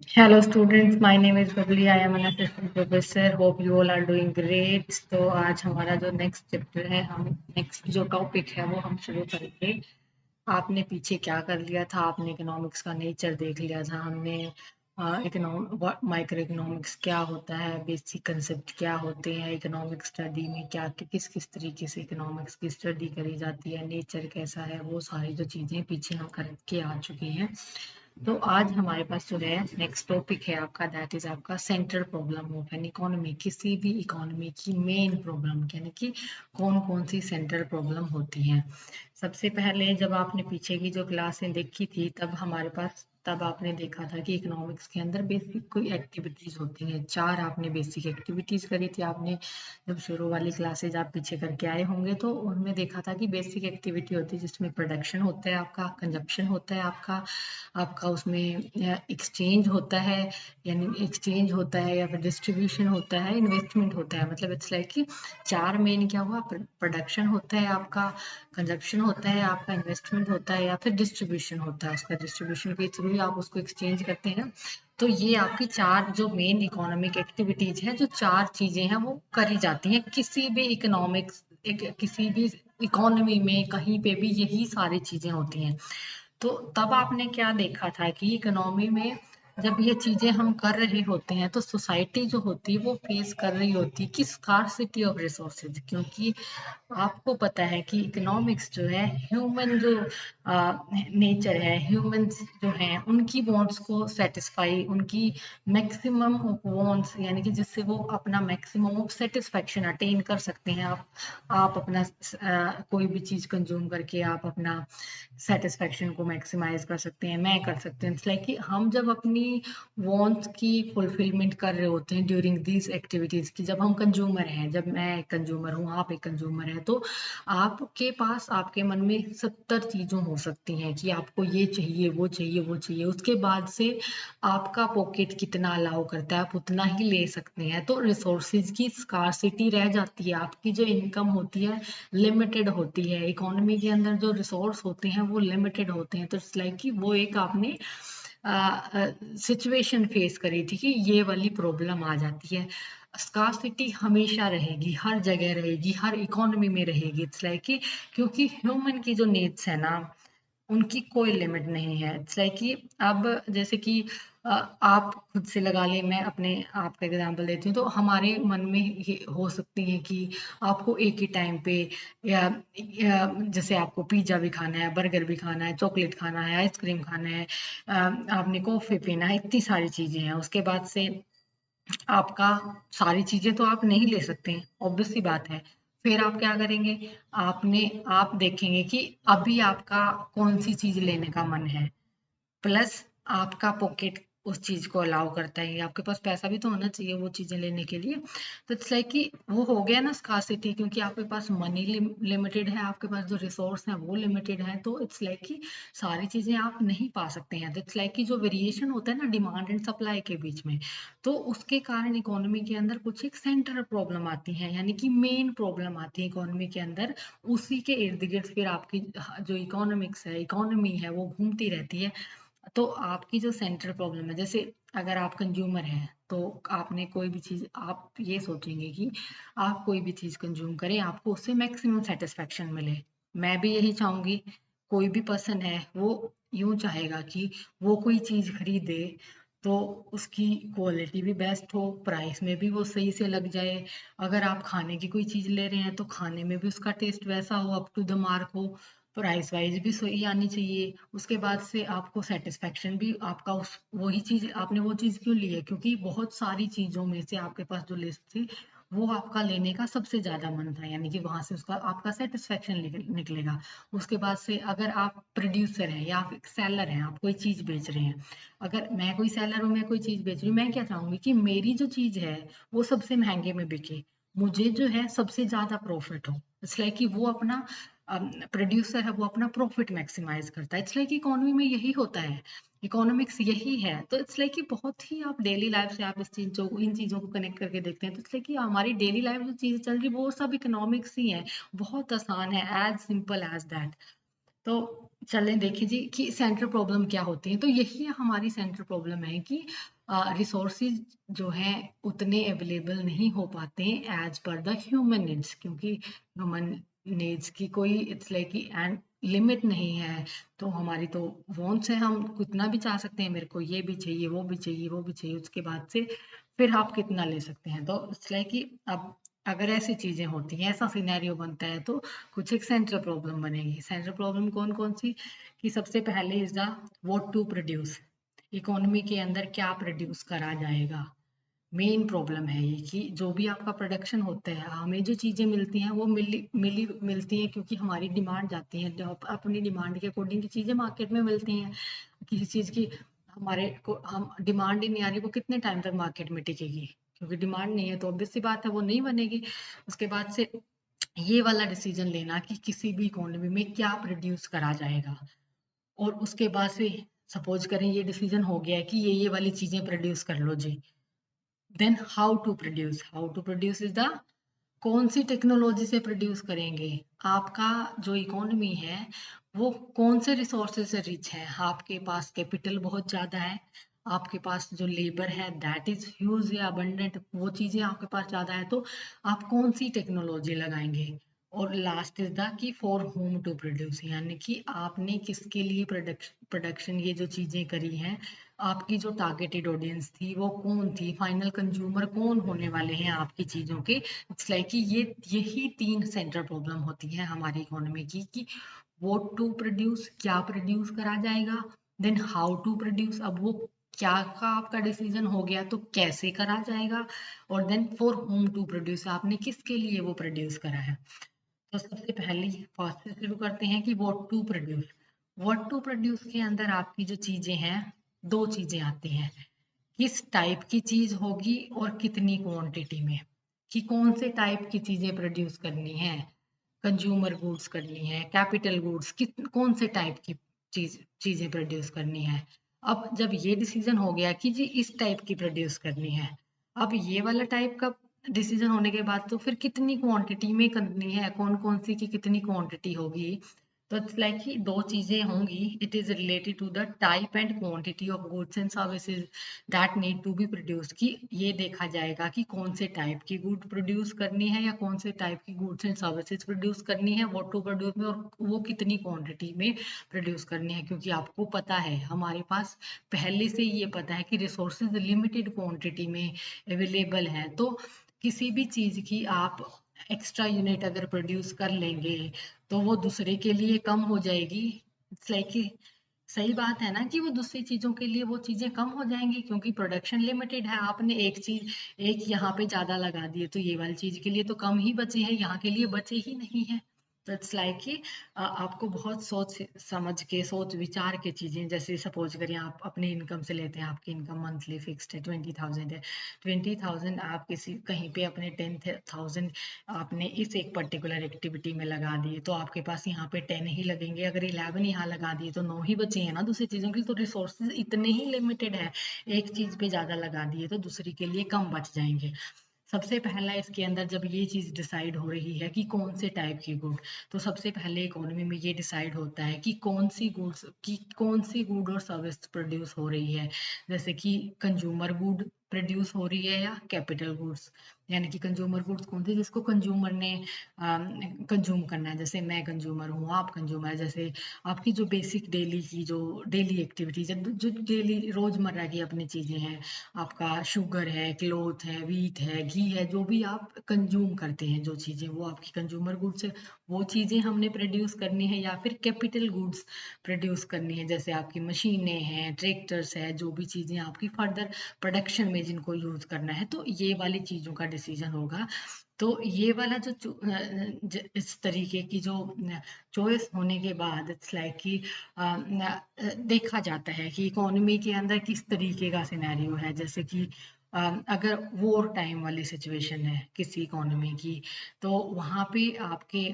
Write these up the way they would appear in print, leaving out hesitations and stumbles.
Hello students, my name is Bubbly. I am an assistant professor. Hope you all are doing great. तो आज हमारा जो next chapter है, हम next जो टॉपिक है वो हम शुरू करेंगे। आपने पीछे क्या कर लिया था? आपने इकोनॉमिक्स का नेचर देख लिया था। हमने माइक्रो इकोनॉमिक्स क्या होता है, बेसिक कंसेप्ट क्या होते हैं, इकोनॉमिक स्टडी में क्या किस किस तरीके से इकोनॉमिक्स की स्टडी करी जाती है, नेचर कैसा है, वो सारी जो चीज़ें पीछे हम करके आ चुके हैं। तो आज हमारे पास जो है नेक्स्ट टॉपिक है आपका, दैट इज आपका central problem of an economy. किसी भी इकोनॉमी की मेन प्रॉब्लम यानी कि कौन कौन सी सेंट्रल प्रॉब्लम होती हैं। सबसे पहले जब आपने पीछे की जो क्लासें देखी थी तब आपने देखा था कि इकोनॉमिक्स के अंदर बेसिक कोई एक्टिविटीज होती हैं। चार आपने बेसिक एक्टिविटीज करी थी। आपने जब शुरू वाली क्लासेज आप पीछे करके आए होंगे तो उनमें देखा था कि बेसिक एक्टिविटी होती है जिसमें प्रोडक्शन होता है आपका, कंजप्शन होता है आपका, आपका उसमें एक्सचेंज होता है, यानी एक्सचेंज होता है या फिर डिस्ट्रीब्यूशन होता है, इन्वेस्टमेंट होता है। मतलब इट्स लाइक कि चार मेन क्या हुआ, प्रोडक्शन होता है आपका, कंजप्शन होता है आपका, इन्वेस्टमेंट होता है या फिर डिस्ट्रीब्यूशन होता है उसका। डिस्ट्रीब्यूशन के थ्रू ही आप उसको एक्सचेंज करते हैं। तो ये आपकी चार जो मेन इकोनॉमिक एक्टिविटीज है, जो चार चीजें हैं वो करी जाती हैं किसी भी किसी भी इकोनॉमी में, कहीं पे भी यही सारी चीजें होती हैं। तो तब आपने क्या देखा था कि इकोनॉमी में जब ये चीजें हम कर रहे होते हैं तो सोसाइटी जो होती है वो फेस कर रही होती है कि स्कार्सिटी ऑफ रिसोर्सेज। क्योंकि आपको पता है कि इकोनॉमिक्स जो है, ह्यूमन जो नेचर है, ह्यूमंस जो हैं उनकी वांट्स को सेटिस्फाई, उनकी मैक्सिमम वांट्स यानी कि जिससे वो अपना मैक्सिमम ऑफ सेटिस्फेक्शन अटेन कर सकते हैं। आप अपना कोई भी चीज कंज्यूम करके आप अपना सेटिस्फेक्शन को मैक्सिमाइज कर सकते हैं, मैं कर सकते हैं। इट्स लाइक कि हम जब अपनी वांट्स की फुलफिलमेंट कर रहे होते हैं ड्यूरिंग दीज एक्टिविटीज की, जब हम कंज्यूमर हैं, जब मैं एक कंज्यूमर हूँ, आप एक कंज्यूमर है, तो आपके पास आपके मन में 70 चीजों हो सकती हैं कि आपको ये चाहिए, वो चाहिए, वो चाहिए। उसके बाद से आपका पॉकेट कितना अलाउ करता है आप उतना ही ले सकते हैं। तो रिसोर्सेज की स्कार्सिटी रह जाती है, आपकी जो इनकम होती है लिमिटेड होती है। इकोनॉमी के अंदर जो रिसोर्स होते हैं वो लिमिटेड होते हैं। तो इट्स लाइक कि वो एक आपने सिचुएशन फेस करी थी कि ये वाली प्रॉब्लम आ जाती है। स्कार्सिटी हमेशा रहेगी, हर जगह रहेगी, हर इकोनॉमी में रहेगी। इट्स लाइक कि क्योंकि ह्यूमन की जो नीड्स है ना, उनकी कोई लिमिट नहीं है। इट्स लाइक कि अब जैसे कि आप खुद से लगा लें, मैं अपने आप का एग्जांपल देती हूँ। तो हमारे मन में ये हो सकती है कि आपको एक ही टाइम पे जैसे आपको पिज्जा भी खाना है, बर्गर भी खाना है, चॉकलेट खाना है, आइसक्रीम खाना है, आपने कॉफी पीना है, इतनी सारी चीजें हैं। उसके बाद से आपका सारी चीजें तो आप नहीं ले सकते हैं, ऑब्वियस सी बात है। फिर आप क्या करेंगे? आप देखेंगे कि अभी आपका कौन सी चीज लेने का मन है, प्लस आपका पॉकेट उस चीज को अलाउ करता है। आपके पास पैसा भी तो होना चाहिए वो चीजें लेने के लिए। तो इट्स लाइक कि वो हो गया ना स्कार्सिटी, क्योंकि आपके पास मनी लिमिटेड है, आपके पास जो रिसोर्स है वो लिमिटेड है। तो इट्स लाइक कि सारी चीजें आप नहीं पा सकते हैं। तो इट्स लाइक कि जो वेरिएशन होता है ना डिमांड एंड सप्लाई के बीच में, तो उसके कारण इकोनॉमी के अंदर कुछ एक सेंट्रल प्रॉब्लम आती है, यानी कि मेन प्रॉब्लम आती है इकोनॉमी के अंदर। उसी के इर्द गिर्द फिर आपकी जो इकोनॉमी है वो घूमती रहती है। तो आपकी जो सेंट्रल प्रॉब्लम है, जैसे अगर आप कंज्यूमर हैं तो आपने कोई भी चीज, आप ये सोचेंगे कि आप कोई भी चीज कंज्यूम करें, आपको उससे मैक्सिमम सेटिस्फेक्शन मिले। मैं भी यही चाहूंगी। कोई भी पर्सन है वो यूं चाहेगा कि वो कोई चीज खरीदे तो उसकी क्वालिटी भी बेस्ट हो, प्राइस में भी वो सही से लग जाए। अगर आप खाने की कोई चीज ले रहे हैं तो खाने में भी उसका टेस्ट वैसा हो, अप टू द मार्क हो, प्राइस वाइज भी सही आनी चाहिए। उसके बाद से आपको सेटिस्फेक्शन भी आपका उस वही चीज, आपने वो चीज क्यों ली है? क्योंकि बहुत सारी चीजों में से आपके पास जो लिस्ट थी वो आपका लेने का सबसे ज्यादा मन था, यानी कि वहां से उसका आपका सेटिस्फेक्शन निकलेगा। उसके बाद से अगर आप प्रोड्यूसर हैं या फिर सेलर हैं, आप कोई चीज बेच रहे हैं, अगर मैं कोई सेलर हूँ, मैं कोई चीज बेच रही हूँ, मैं क्या चाहूंगी कि मेरी जो चीज है वो सबसे महंगे में बिके, मुझे जो है सबसे ज्यादा प्रॉफिट हो। इट्स लाइक कि वो अपना प्रोड्यूसर है वो अपना प्रॉफिट मैक्सिमाइज करता है। इट्स लाइक इकोनॉमी में यही होता है, इकोनॉमिक्स यही है। तो इट्स लाइक कि बहुत ही आप डेली लाइफ से आप इन चीजों को कनेक्ट करके देखते हैं तो इट्स लाइक कि हमारी डेली लाइफ जो चीजें चल रही है वो सब इकोनॉमिक्स ही है। बहुत आसान है, एज सिंपल एज दैट। तो चलें देखिए जी कि सेंट्रल प्रॉब्लम क्या होती है। तो यही हमारी सेंट्रल प्रॉब्लम है कि रिसोर्सेज जो हैं उतने अवेलेबल नहीं हो पाते as per the human needs, क्योंकि ह्यूमन नीड्स की कोई इट्स लाइक कि एंड लिमिट नहीं है। तो हमारी तो वॉन्ट्स है, हम कितना भी चाह सकते हैं, मेरे को ये भी चाहिए, वो भी चाहिए, वो भी चाहिए, उसके बाद से फिर आप कितना ले सकते हैं। तो इट्स लाइक कि अब अगर ऐसी चीजें होती हैं, ऐसा सिनेरियो बनता है, तो कुछ एक सेंट्रल प्रॉब्लम बनेगी। सेंट्रल प्रॉब्लम कौन कौन सी? कि सबसे पहले is the what to produce, economy के अंदर क्या प्रोड्यूस करा जाएगा। मेन प्रॉब्लम है ये कि जो भी आपका प्रोडक्शन होता है, हमें जो चीज़ें मिलती हैं वो मिलती हैं क्योंकि हमारी डिमांड जाती है, जो अपनी डिमांड के अकॉर्डिंग की चीज़ें मार्केट में मिलती हैं। किसी चीज़ की हमारे को हम डिमांड ही नहीं आ रही, वो कितने टाइम तक मार्केट में टिकेगी? क्योंकि डिमांड नहीं है तो ऑब्वियस सी बात है वो नहीं बनेगी। उसके बाद से ये वाला डिसीजन लेना कि किसी भी इकोनॉमी में क्या प्रोड्यूस करा जाएगा, और उसके बाद से सपोज करें ये डिसीजन हो गया है कि ये वाली चीजें प्रोड्यूस कर लो जी, then how to produce is the कौन सी टेक्नोलॉजी से प्रोड्यूस करेंगे। आपका जो इकोनॉमी है वो कौन से रिसोर्सेज से रिच है? आपके पास कैपिटल बहुत ज्यादा है, आपके पास जो लेबर है दैट इज ह्यूज या अबंडेंट, वो चीजें आपके पास ज्यादा है, तो आप कौन सी टेक्नोलॉजी लगाएंगे। और लास्ट इज द कि फॉर होम टू प्रोड्यूस, यानी कि आपने किसके लिए प्रोडक्शन ये जो चीजें करी हैं, आपकी जो टारगेटेड ऑडियंस थी वो कौन थी, फाइनल कंज्यूमर कौन होने वाले हैं आपकी चीजों के। इट्स लाइक कि ये यही तीन सेंट्रल प्रॉब्लम होती है हमारी इकोनॉमी की, कि व्हाट टू प्रोड्यूस, क्या प्रोड्यूस करा जाएगा, देन हाउ टू प्रोड्यूस, अब वो क्या का आपका डिसीजन हो गया तो कैसे करा जाएगा, और then for whom to produce, आपने किसके लिए वो प्रोड्यूस करा है। तो सबसे पहली फर्स्ट से शुरू करते हैं कि what to produce. What to produce के अंदर आपकी जो चीजें हैं, दो चीजें आती हैं, किस टाइप की चीज होगी और कितनी क्वांटिटी में, कि कौन से टाइप की चीजें प्रोड्यूस करनी है, कंज्यूमर गुड्स करनी है, कैपिटल गुड्स, कित कौन से टाइप की चीजें प्रोड्यूस करनी है। अब जब ये डिसीजन हो गया कि जी इस टाइप की प्रोड्यूस करनी है, अब ये वाला टाइप का डिसीजन होने के बाद तो फिर कितनी क्वांटिटी में करनी है, कौन कौन सी की कितनी क्वांटिटी होगी। तो इट्स लाइक कि दो चीजें होंगी, it is related to the type and quantity of goods and services that need to be produce, कि ये देखा जाएगा कि कौन से टाइप की गुड प्रोड्यूस करनी है या कौन से टाइप की गुड्स एंड सर्विसेज प्रोड्यूस करनी है, व्हाट टू प्रोड्यूस में, और वो कितनी क्वांटिटी में प्रोड्यूस करनी है। क्योंकि आपको पता है, हमारे पास पहले से ये पता है कि रिसोर्सेज लिमिटेड क्वांटिटी में अवेलेबल है, तो किसी भी चीज की आप एक्स्ट्रा यूनिट अगर प्रोड्यूस कर लेंगे तो वो दूसरे के लिए कम हो जाएगी। इट्स लाइक कि सही बात है ना कि वो दूसरी चीजों के लिए वो चीजें कम हो जाएंगी, क्योंकि प्रोडक्शन लिमिटेड है। आपने एक चीज एक यहाँ पे ज्यादा लगा दी है तो ये वाली चीज के लिए तो कम ही बचे हैं, यहाँ के लिए बचे ही नहीं है। तो इट्स लाइक कि आपको बहुत सोच समझ के, सोच विचार के चीजें, जैसे सपोज करिए आप अपनी इनकम से लेते हैं, आपकी इनकम मंथली फिक्स्ड है 20,000 है, 20,000 आप किसी कहीं पे अपने 10,000 आपने इस एक पर्टिकुलर एक्टिविटी में लगा दिए, तो आपके पास यहाँ पे 10 ही लगेंगे। अगर 11 यहाँ लगा दिए तो 9 ही बचे हैं ना दूसरी चीजों के लिए। तो रिसोर्सेज इतने ही लिमिटेड है, एक चीज पे ज्यादा लगा दिए तो दूसरी के लिए कम बच जाएंगे। सबसे पहला इसके अंदर जब ये चीज डिसाइड हो रही है कि कौन से टाइप की गुड, तो सबसे पहले इकोनॉमी में ये डिसाइड होता है कि कौन सी गुड और सर्विस प्रोड्यूस हो रही है। जैसे कि कंज्यूमर गुड प्रोड्यूस हो रही है या कैपिटल गुड्स, यानी कि कंज्यूमर गुड्स कौन थे जिसको कंज्यूमर ने कंज्यूम करना है। जैसे मैं कंज्यूमर हूँ, आप कंज्यूमर है, जैसे आपकी जो बेसिक डेली की जो डेली एक्टिविटीज है, जो डेली रोजमर्रा की अपनी चीजें हैं, आपका शुगर है, क्लोथ है, व्हीट है, घी है, जो भी आप कंज्यूम करते हैं जो चीजें, वो आपकी कंज्यूमर गुड्स है। वो चीजें हमने प्रोड्यूस करनी है, या फिर कैपिटल गुड्स प्रोड्यूस करनी है, जैसे आपकी मशीनें हैं, ट्रैक्टर्स है, जो भी चीजें आपकी फर्दर प्रोडक्शन में जिनको यूज करना है, तो ये वाली चीजों का डिसीजन होगा। तो ये वाला इस तरीके की जो चॉइस होने के बाद इट्स लाइक कि देखा जाता है कि इकोनॉमी के अंदर किस तरीके का सिनेरियो है। जैसे कि अगर वॉर टाइम वाली सिचुएशन है किसी इकोनॉमी की, तो वहाँ पे आपके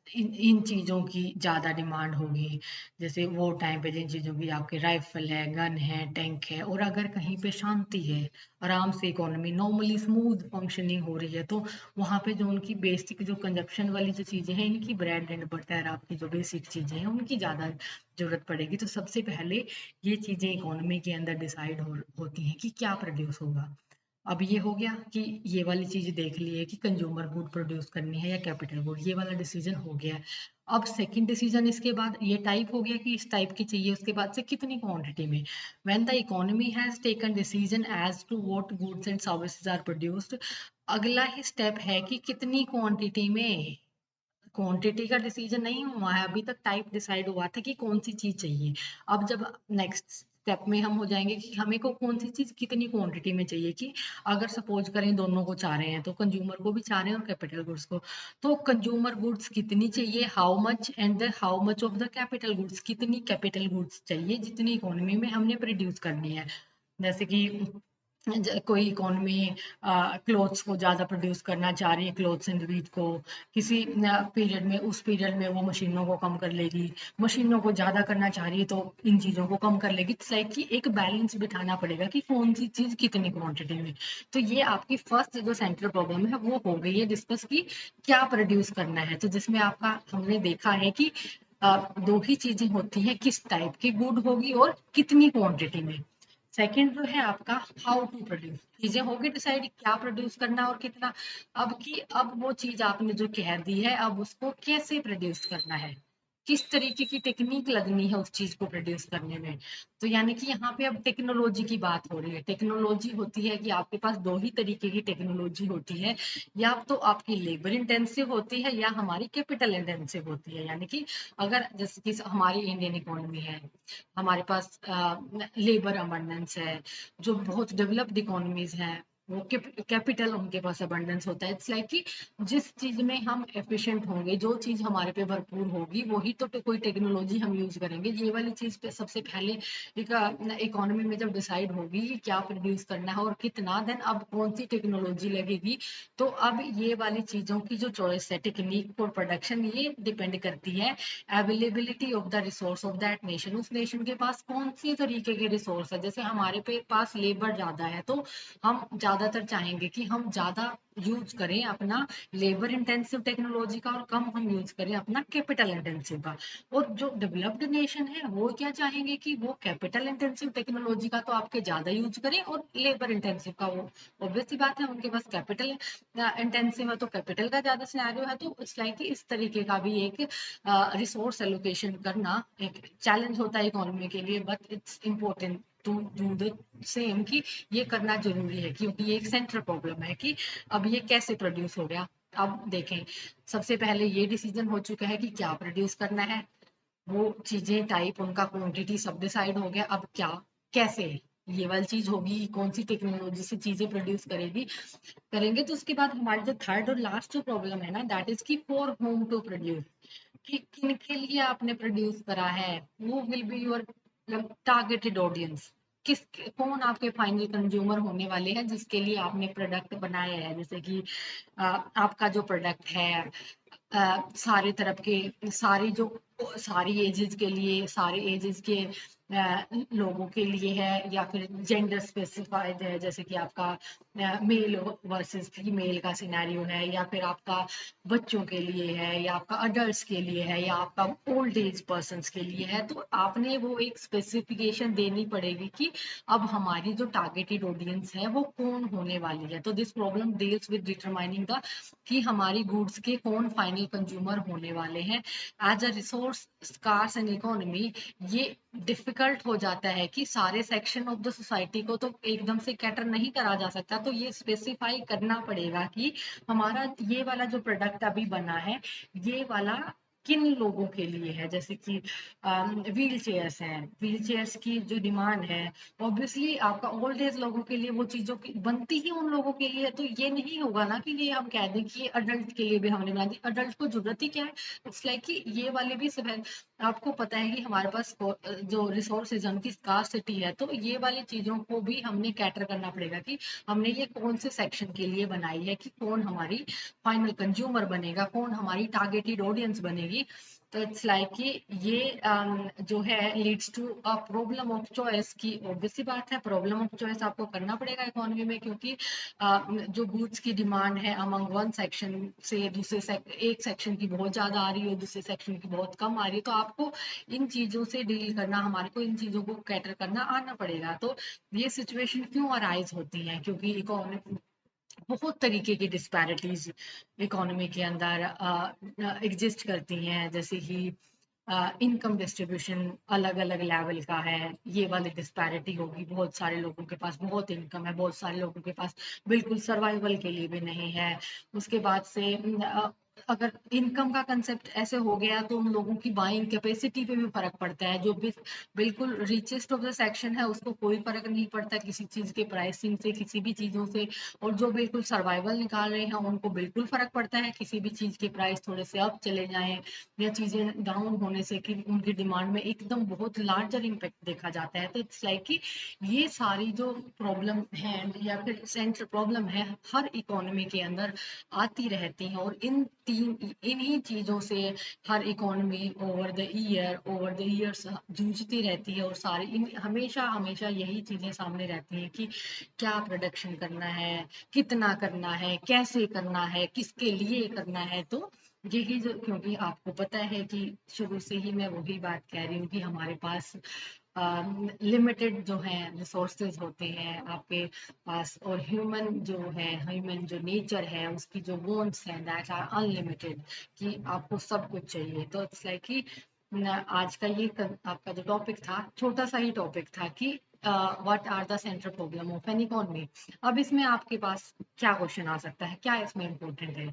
इन चीज़ों की ज़्यादा डिमांड होगी। जैसे वो टाइम पे जिन चीज़ों की आपके राइफल है, गन है, टैंक है, और अगर कहीं पे शांति है, आराम से इकोनॉमी नॉर्मली स्मूथ फंक्शनिंग हो रही है, तो वहाँ पे जो उनकी बेसिक जो कंजप्शन वाली जो चीज़ें हैं, इनकी ब्रेड एंड बटर आपकी जो बेसिक चीज़ें हैं उनकी ज़्यादा ज़रूरत पड़ेगी। तो सबसे पहले ये चीज़ें इकोनॉमी के अंदर डिसाइड होती हैं कि क्या प्रोड्यूस होगा। अब ये हो गया कि ये वाली चीज देख ली है कि कंज्यूमर गुड प्रोड्यूस करनी है या कैपिटल गुड, ये वाला डिसीजन हो गया है। अब सेकंड डिसीजन इसके बाद ये टाइप हो गया कि इस टाइप की चाहिए, उसके बाद से कितनी क्वांटिटी में। When the economy has taken decision as to what goods and services are produced, अगला ही स्टेप है कि कितनी क्वांटिटी में। क्वांटिटी का डिसीजन नहीं हुआ है अभी तक, टाइप डिसाइड हुआ था कि कौन सी चीज चाहिए। अब जब नेक्स्ट स्टेप में हम हो जाएंगे कि हमें को कौन सी चीज कितनी क्वांटिटी में चाहिए, कि अगर सपोज करें दोनों को चाह रहे हैं, तो कंज्यूमर को भी चाह रहे हैं और कैपिटल गुड्स को। तो कंज्यूमर गुड्स कितनी चाहिए, how much, and the how much of the capital goods, कितनी कैपिटल गुड्स चाहिए जितनी इकोनॉमी में हमने प्रोड्यूस करनी है। जैसे कि कोई इकोनॉमी क्लोथ्स को ज़्यादा प्रोड्यूस करना चाह रही है, क्लोथ्स एंड वीट को, किसी पीरियड में, उस पीरियड में वो मशीनों को कम कर लेगी। मशीनों को ज़्यादा करना चाह रही है तो इन चीज़ों को कम कर लेगी। इट्स लाइक कि एक बैलेंस बिठाना पड़ेगा कि कौन सी चीज़ कितनी क्वांटिटी में। तो ये आपकी फर्स्ट जो सेंट्रल प्रॉब्लम है वो हो गई है डिस्कस की, क्या प्रोड्यूस करना है। तो जिसमें आपका हमने देखा है कि दो ही चीजें होती हैं, किस टाइप की गुड होगी और कितनी क्वांटिटी में। सेकंड जो है आपका हाउ टू प्रोड्यूस, चीजें होगी डिसाइड क्या प्रोड्यूस करना और कितना। अब वो चीज आपने जो कह दी है, अब उसको कैसे प्रोड्यूस करना है, किस तरीके की टेक्निक लगनी है उस चीज को प्रोड्यूस करने में। तो यानी कि यहाँ पे अब टेक्नोलॉजी की बात हो रही है। टेक्नोलॉजी होती है कि आपके पास दो ही तरीके की टेक्नोलॉजी होती है, या तो आपकी लेबर इंटेंसिव होती है या हमारी कैपिटल इंटेंसिव होती है। यानी कि अगर जैसे कि हमारी इंडियन इकोनॉमी है, हमारे पास लेबर अबंडेंस है, जो बहुत डेवलप्ड इकोनॉमीज हैं वो कैपिटल उनके पास अबंडेंस होता है। इट्स लाइक कि जिस चीज में हम एफिशिएंट होंगे, जो चीज हमारे पे भरपूर होगी, वही तो कोई टेक्नोलॉजी हम यूज करेंगे। ये वाली चीज पे सबसे पहले एक इकोनॉमी में जब डिसाइड होगी कि क्या प्रोड्यूस करना है और कितना, देन अब कौन सी टेक्नोलॉजी लगेगी। तो अब ये वाली चीजों की जो चॉइस है टेक्निक फॉर प्रोडक्शन, ये डिपेंड करती है availability of the resource of that nation. उस नेशन के पास कौन सी तरीके के रिसोर्स है। जैसे हमारे पे पास लेबर ज्यादा है, तो हम ज्यादातर चाहेंगे कि हम ज्यादा यूज करें अपना लेबर इंटेंसिव टेक्नोलॉजी का और कम हम यूज करें अपना कैपिटल इंटेंसिव का। और जो डेवलप्ड नेशन है वो क्या चाहेंगे कि वो कैपिटल इंटेंसिव टेक्नोलॉजी का तो आपके ज्यादा यूज करें और लेबर इंटेंसिव का वो ऑब्वियस सी बात है, उनके पास कैपिटल इंटेंसिव है तो कैपिटल का ज्यादा सिनेरियो है। तो इट्स लाइक इस तरीके का भी एक रिसोर्स एलोकेशन करना एक चैलेंज होता है इकोनॉमी के लिए, but it's important to do the same, कि ये करना जरूरी है क्योंकि ये एक सेंट्रल प्रॉब्लम है कि अब ये कैसे प्रोड्यूस हो गया। अब देखें, सबसे पहले ये डिसीजन हो चुका है कि क्या प्रोड्यूस करना है, वो चीजें टाइप उनका क्वांटिटी सब डिसाइड हो गया। अब क्या, कैसे ये वाली चीज होगी, कौन सी टेक्नोलॉजी से चीजें प्रोड्यूस करेंगे। तो उसके बाद हमारी जो थर्ड और लास्ट जो प्रॉब्लम है ना, दैट इज की फॉर होम टू प्रोड्यूस, कि किन के लिए आपने प्रोड्यूस करा है, वो will be your targeted audience. किस, कौन आपके फाइनल कंज्यूमर होने वाले हैं जिसके लिए आपने प्रोडक्ट बनाया है। जैसे कि आपका जो प्रोडक्ट है सारे तरफ के, सारी जो सारी एजेस के लिए, सारे एजेस के लोगों के लिए है, या फिर जेंडर स्पेसिफाइड है, जैसे कि आपका मेल वर्सेस फीमेल का सिनेरियो है, या फिर आपका बच्चों के लिए है, या आपका अडल्ट्स के लिए है, या आपका ओल्ड एज पर्सन्स के लिए है। तो आपने वो एक स्पेसिफिकेशन देनी पड़ेगी कि अब हमारी जो टारगेटेड ऑडियंस है वो कौन होने वाली है। तो this problem deals with determining the कि हमारी गुड्स के कौन फाइनल कंज्यूमर होने वाले हैं। As a resource scarce and economy, ये डिफिकल्ट हो जाता है कि सारे सेक्शन ऑफ द सोसाइटी को तो एकदम से कैटर नहीं करा जा सकता। तो ये स्पेसिफाई करना पड़ेगा कि हमारा ये वाला जो प्रोडक्ट अभी बना है, ये वाला किन लोगों के लिए है। जैसे कि व्हील चेयर्स हैं, व्हील चेयर्स की जो डिमांड है, ऑब्वियसली आपका ओल्ड एज लोगों के लिए वो चीजों की बनती ही उन लोगों के लिए है। तो ये नहीं होगा ना कि ये हम कह दें कि ये अडल्ट के लिए भी हमने बना दी, अडल्ट को जरूरत ही क्या है। इट्स लाइक कि ये वाले भी सब है। आपको पता है कि हमारे पास जो रिसोर्सेज है उनकी स्कार्सिटी है, तो ये वाली चीजों को भी हमने कैटर करना पड़ेगा कि हमने ये कौन से सेक्शन के लिए बनाई है, कि कौन हमारी फाइनल कंज्यूमर बनेगा, कौन हमारी टारगेटेड ऑडियंस बनेगी। तो इट्स लाइक कि ये जो है leads to a problem of choice, की ऑब्वियस सी बात है प्रॉब्लम ऑफ चॉइस आपको करना पड़ेगा इकोनॉमी में, क्योंकि जो गुड्स की डिमांड है अमंग वन सेक्शन से दूसरे एक सेक्शन की बहुत ज्यादा आ रही है, दूसरे सेक्शन की बहुत कम आ रही है, तो आपको इन चीजों से डील करना, हमारे को इन चीजों को कैटर करना आना पड़ेगा। तो ये सिचुएशन क्यों अराइज होती है, क्योंकि इकोनॉमी बहुत तरीके की डिस्पैरिटीज इकोनॉमी के अंदर एग्जिस्ट करती हैं, जैसे कि इनकम डिस्ट्रीब्यूशन अलग अलग लेवल का है, ये वाली डिस्पैरिटी होगी, बहुत सारे लोगों के पास बहुत इनकम है, बहुत सारे लोगों के पास बिल्कुल सर्वाइवल के लिए भी नहीं है। उसके बाद से अगर इनकम का कंसेप्ट ऐसे हो गया तो उन लोगों की बाइंग कैपेसिटी पे भी फर्क पड़ता है। जो भी बिल्कुल रिचेस्ट ऑफ द सेक्शन है उसको कोई फर्क नहीं पड़ता किसी चीज के प्राइसिंग से, किसी भी चीजों से, और जो बिल्कुल सर्वाइवल निकाल रहे हैं उनको बिल्कुल फर्क पड़ता है किसी भी चीज के प्राइस थोड़े से अप चले जाएं या चीजें डाउन होने से, कि उनकी डिमांड में एकदम बहुत लार्जर इम्पैक्ट देखा जाता है। तो इट्स लाइक कि ये सारी जो प्रॉब्लम है या फिर सेंट्रल प्रॉब्लम है हर इकोनॉमी के अंदर आती रहती हैं, और इन्हीं चीजों से हर इकोनॉमी ओवर द ईयर्स जूझती रहती है, और हमेशा हमेशा यही चीजें सामने रहती हैं कि क्या प्रोडक्शन करना है, कितना करना है, कैसे करना है, किसके लिए करना है। तो यही जो, क्योंकि आपको पता है कि शुरू से ही मैं वही बात कह रही हूँ कि हमारे पास लिमिटेड जो है रिसोर्सेज होते हैं आपके पास, और ह्यूमन जो नेचर है उसकी जो वांट्स हैं दैट आर अनलिमिटेड, कि आपको सब कुछ चाहिए। तो इट्स लाइक कि आज का आपका जो टॉपिक था छोटा सा ही टॉपिक था कि what are the central problem of an economy. अब इसमें आपके पास क्या क्वेश्चन आ सकता है, क्या इसमें इम्पोर्टेंट है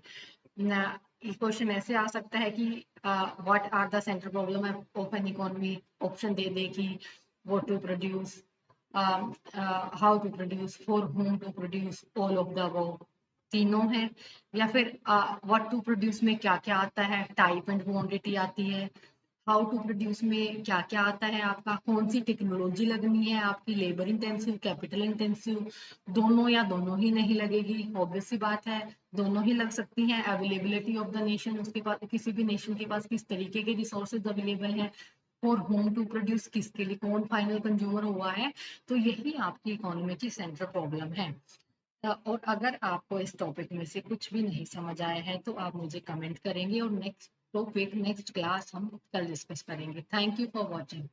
ना? क्वेश्चन ऐसे आ सकता है कि what are the central problem of an economy, option दे दे कि what to produce, how to produce, for whom to produce, all of the above, तीनों है। या फिर व्हाट टू प्रोड्यूस में क्या क्या आता है, टाइप एंड क्वांटिटी आती है। हाउ टू प्रोड्यूस में क्या क्या आता है, आपका कौन सी टेक्नोलॉजी लगनी है, आपकी लेबर इंटेंसिव, कैपिटल इंटेंसिव, दोनों या दोनों ही नहीं लगेगी, ऑब्वियस सी बात है दोनों ही लग सकती हैं। अवेलेबिलिटी ऑफ द नेशन, उसके पास किसी भी नेशन के पास किस तरीके के रिसोर्सेज अवेलेबल हैं। फॉर होम टू प्रोड्यूस, किसके लिए, कौन फाइनल कंज्यूमर हुआ है। तो यही आपकी इकोनॉमी की सेंट्रल प्रॉब्लम है। और अगर आपको इस टॉपिक में से कुछ भी नहीं समझ आया है तो आप मुझे कमेंट करेंगे, और नेक्स्ट टॉपिक नेक्स्ट क्लास हम कल डिस्कस करेंगे। Thank you for watching.